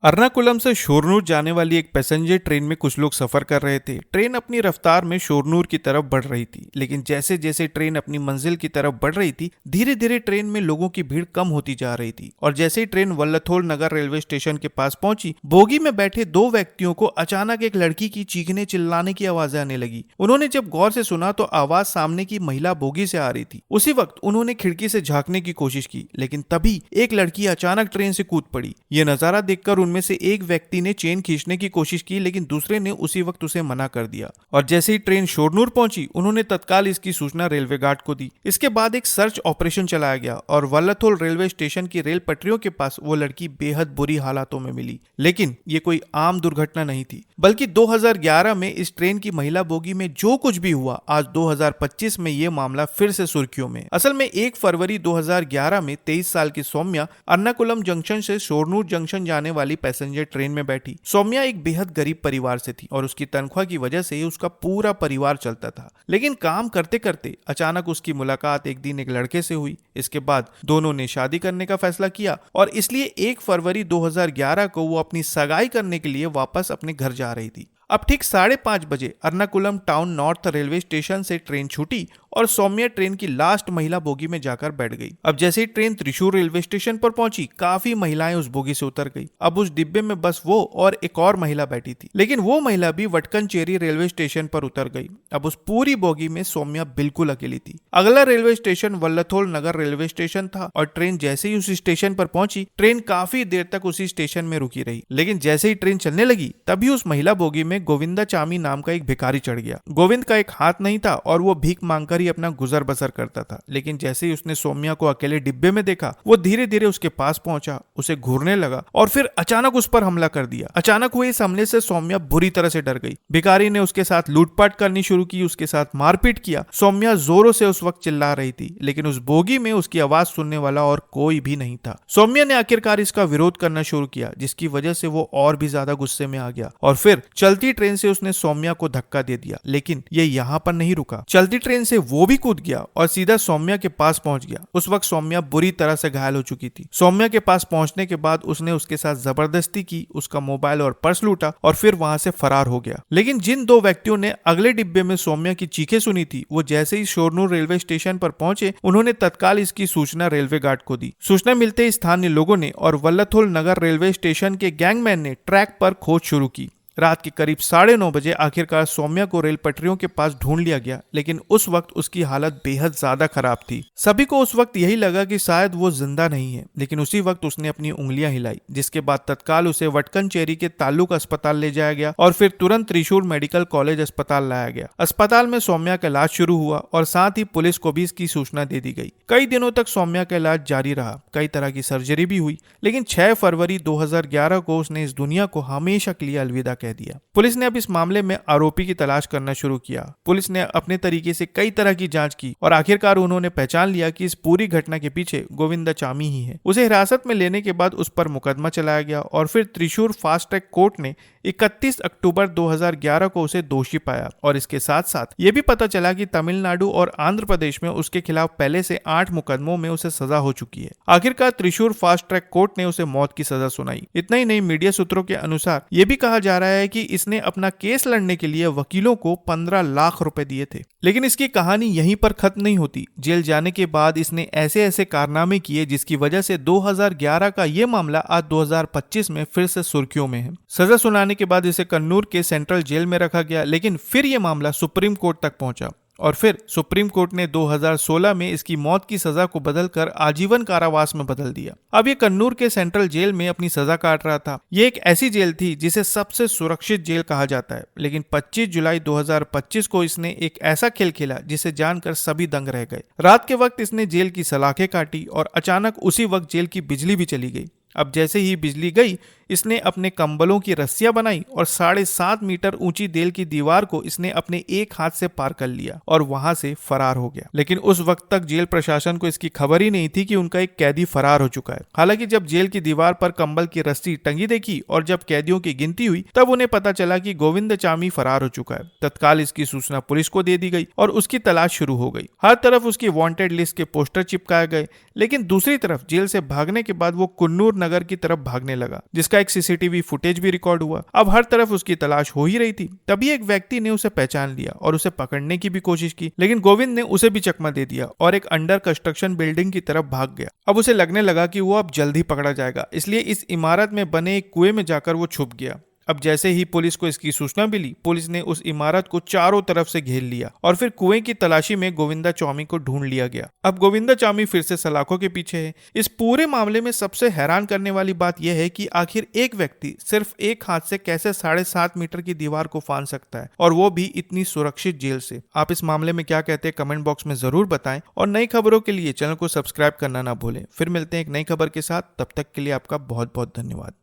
एर्नाकुलम से शोरनूर जाने वाली एक पैसेंजर ट्रेन में कुछ लोग सफर कर रहे थे। ट्रेन अपनी रफ्तार में शोरनूर की तरफ बढ़ रही थी, लेकिन जैसे जैसे ट्रेन अपनी मंजिल की तरफ बढ़ रही थी, धीरे धीरे ट्रेन में लोगों की भीड़ कम होती जा रही थी। और जैसे ही ट्रेन वल्लथोल नगर रेलवे स्टेशन के पास पहुंची, बोगी में बैठे दो व्यक्तियों को अचानक एक लड़की की चीखने चिल्लाने की आवाजें आने लगी। उन्होंने जब गौर से सुना तो आवाज सामने की महिला बोगी से आ रही थी। उसी वक्त उन्होंने खिड़की से झांकने की कोशिश की, लेकिन तभी एक लड़की अचानक ट्रेन से कूद पड़ी। यह नजारा देखकर उनमें से एक व्यक्ति ने चेन खींचने की कोशिश की, लेकिन दूसरे ने उसी वक्त उसे मना कर दिया। और जैसे ही ट्रेन शोरनूर पहुंची, उन्होंने तत्काल इसकी सूचना रेलवे गार्ड को दी। इसके बाद एक सर्च ऑपरेशन चलाया गया और वल्लथोल रेलवे स्टेशन की रेल पटरियों के पास वो लड़की बेहद बुरी हालातों में मिली। लेकिन ये कोई आम दुर्घटना नहीं थी, बल्कि 2011 में इस ट्रेन की महिला बोगी में जो कुछ भी हुआ, आज 2025 में ये मामला फिर से सुर्खियों में। असल में 1 फरवरी 2011 में 23 साल की सौम्या एर्नाकुलम जंक्शन से शोरनूर जंक्शन जाने वाली पैसेंजर ट्रेन में बैठी। सौम्या एक बेहद गरीब परिवार से थी और उसकी तनख्वाह की वजह से उसका पूरा परिवार चलता था। लेकिन काम करते करते अचानक उसकी मुलाकात एक दिन एक लड़के से हुई। इसके बाद दोनों ने शादी करने का फैसला किया और इसलिए 1 फरवरी 2011 को वो अपनी सगाई करने के लिए वापस अपने घर जा रही थी। अब ठीक 5:30 बजे Ernakulam town north railway station से ट्रेन छूटी और सौम्या ट्रेन की लास्ट महिला बोगी में जाकर बैठ गई। अब जैसे ही ट्रेन त्रिशूर रेलवे स्टेशन पर पहुंची, काफी महिलाएं उस बोगी से उतर गई। अब उस डिब्बे में बस वो और एक और महिला बैठी थी, लेकिन वो महिला भी वटकनचेरी रेलवे स्टेशन पर उतर गई। अब उस पूरी बोगी में सौम्या बिल्कुल अकेली थी। अगला रेलवे स्टेशन वल्लथोल नगर रेलवे स्टेशन था और ट्रेन जैसे ही उस स्टेशन पर पहुंची, ट्रेन काफी देर तक उसी स्टेशन में रुकी रही। लेकिन जैसे ही ट्रेन चलने लगी, तभी उस महिला बोगी में गोविंदाचामी नाम का एक भिखारी चढ़ गया। गोविंद का एक हाथ नहीं था और वो भीख मांगकर ही अपना गुजर बसर करता था। लेकिन जैसे ही उसने सौम्या को अकेले डिब्बे में देखा, वो धीरे धीरे उसके पास पहुंचा, उसे घूरने लगा और फिर अचानक उस पर हमला कर दिया। अचानक हुए इस हमले से सौम्या बुरी तरह से डर गई। भिखारी ने उसके साथ लूटपाट करनी शुरू की, उसके साथ मारपीट किया। सौम्या जोरों से उस वक्त चिल्ला रही थी, लेकिन उस बोगी में उसकी आवाज सुनने वाला और कोई भी नहीं था। सौम्या ने आखिरकार इसका विरोध करना शुरू किया, जिसकी वजह से वो और भी ज्यादा गुस्से में आ गया और फिर चलती ट्रेन से उसने सौम्या को धक्का दे दिया। लेकिन ये यहाँ पर नहीं रुका। चलती ट्रेन से वो भी कूद गया और सीधा सौम्या के पास पहुंच गया। उस वक्त सौम्या बुरी तरह से घायल हो चुकी थी। सौम्या के पास पहुंचने के बाद उसने उसके साथ जबरदस्ती की, उसका मोबाइल और पर्स लूटा और फिर वहां से फरार हो गया। लेकिन जिन दो व्यक्तियों ने अगले डिब्बे में सौम्या की चीखें सुनी थी, वो जैसे ही शोरनूर रेलवे स्टेशन पर पहुंचे, उन्होंने तत्काल इसकी सूचना रेलवे गार्ड को दी। सूचना मिलते ही स्थानीय लोगों ने और वल्लथोल नगर रेलवे स्टेशन के गैंगमैन ने ट्रैक पर खोज शुरू की। रात के करीब 9:30 बजे आखिरकार सौम्या को रेल पटरियों के पास ढूंढ लिया गया, लेकिन उस वक्त उसकी हालत बेहद ज्यादा खराब थी। सभी को उस वक्त यही लगा कि शायद वो जिंदा नहीं है, लेकिन उसी वक्त उसने अपनी उंगलियां हिलाई, जिसके बाद तत्काल उसे वटकनचेरी के ताल्लुक अस्पताल ले जाया गया और फिर तुरंत त्रिशूर मेडिकल कॉलेज अस्पताल लाया गया। अस्पताल में सौम्या का इलाज शुरू हुआ और साथ ही पुलिस को भी इसकी सूचना दे दी गई। कई दिनों तक सौम्या का इलाज जारी रहा, कई तरह की सर्जरी भी हुई, लेकिन 6 फरवरी 2011 को उसने इस दुनिया को हमेशा के लिए अलविदा दिया। पुलिस ने अब इस मामले में आरोपी की तलाश करना शुरू किया। पुलिस ने अपने तरीके से कई तरह की जांच की और आखिरकार उन्होंने पहचान लिया कि इस पूरी घटना के पीछे गोविंदाचामी ही है। उसे हिरासत में लेने के बाद उस पर मुकदमा चलाया गया और फिर त्रिशूर फास्ट ट्रैक कोर्ट ने 31 अक्टूबर 2011 को उसे दोषी पाया। और इसके साथ साथ ये भी पता चला कि तमिलनाडु और आंध्र प्रदेश में उसके खिलाफ पहले से 8 मुकदमों में उसे सजा हो चुकी है। आखिरकार त्रिशूर फास्ट ट्रैक कोर्ट ने उसे मौत की सजा सुनाई। इतना ही नहीं, मीडिया सूत्रों के अनुसार ये भी कहा जा रहा है कि इसने अपना केस लड़ने के लिए वकीलों को 15 लाख रुपए दिए थे। लेकिन इसकी कहानी यहीं पर खत्म नहीं होती। जेल जाने के बाद इसने ऐसे ऐसे कारनामे किए जिसकी वजह से 2011 का ये मामला आज 2025 में फिर से सुर्खियों में है। सजा सुनाने के बाद इसे कन्नूर के सेंट्रल जेल में रखा गया, लेकिन फिर ये मामला सुप्रीम कोर्ट तक पहुंचा और फिर सुप्रीम कोर्ट ने 2016 में इसकी मौत की सजा को बदलकर आजीवन कारावास में बदल दिया। अब ये कन्नूर के सेंट्रल जेल में अपनी सजा काट रहा था। ये एक ऐसी जेल थी जिसे सबसे सुरक्षित जेल कहा जाता है, लेकिन 25 जुलाई 2025 को इसने एक ऐसा खेल खेला जिसे जानकर सभी दंग रह गए। रात के वक्त इसने जेल की सलाखें काटी और अचानक उसी वक्त जेल की बिजली भी चली गई। अब जैसे ही बिजली गई, इसने अपने कंबलों की रस्सियां बनाई और 7.5 मीटर ऊंची जेल की दीवार को इसने अपने एक हाथ से पार कर लिया और वहां से फरार हो गया। लेकिन उस वक्त तक जेल प्रशासन को इसकी खबर ही नहीं थी कि उनका एक कैदी फरार हो चुका है। हालांकि जब जेल की दीवार पर कंबल की रस्सी टंगी देखी और जब कैदियों की गिनती हुई, तब उन्हें पता चला कि गोविंदाचामी फरार हो चुका है। तत्काल इसकी सूचना पुलिस को दे दी गई और उसकी तलाश शुरू हो गई। हर तरफ उसकी वांटेड लिस्ट के पोस्टर चिपकाए गए, लेकिन दूसरी तरफ जेल से भागने के बाद वो कुन्नूर नगर की तरफ भागने लगा, जिसका उसका एक सीसीटीवी फुटेज भी रिकॉर्ड हुआ। अब हर तरफ उसकी तलाश हो ही रही थी। तभी एक व्यक्ति ने उसे पहचान लिया और उसे पकड़ने की भी कोशिश की, लेकिन गोविंद ने उसे भी चकमा दे दिया और एक अंडर कंस्ट्रक्शन बिल्डिंग की तरफ भाग गया। अब उसे लगने लगा कि वो अब जल्द ही पकड़ा जाएगा, इसलिए इस इमारत में बने एक कुएं में जाकर वो छुप गया। अब जैसे ही पुलिस को इसकी सूचना मिली, पुलिस ने उस इमारत को चारों तरफ से घेर लिया और फिर कुएं की तलाशी में गोविंदा चामी को ढूंढ लिया गया। अब गोविंदा चामी फिर से सलाखों के पीछे है। इस पूरे मामले में सबसे हैरान करने वाली बात यह है कि आखिर एक व्यक्ति सिर्फ एक हाथ से कैसे 7.5 मीटर की दीवार को फांद सकता है, और वो भी इतनी सुरक्षित जेल से। आप इस मामले में क्या कहते हैं कमेंट बॉक्स में जरूर बताएं, और नई खबरों के लिए चैनल को सब्सक्राइब करना ना भूलें। फिर मिलते हैं एक नई खबर के साथ, तब तक के लिए आपका बहुत बहुत धन्यवाद।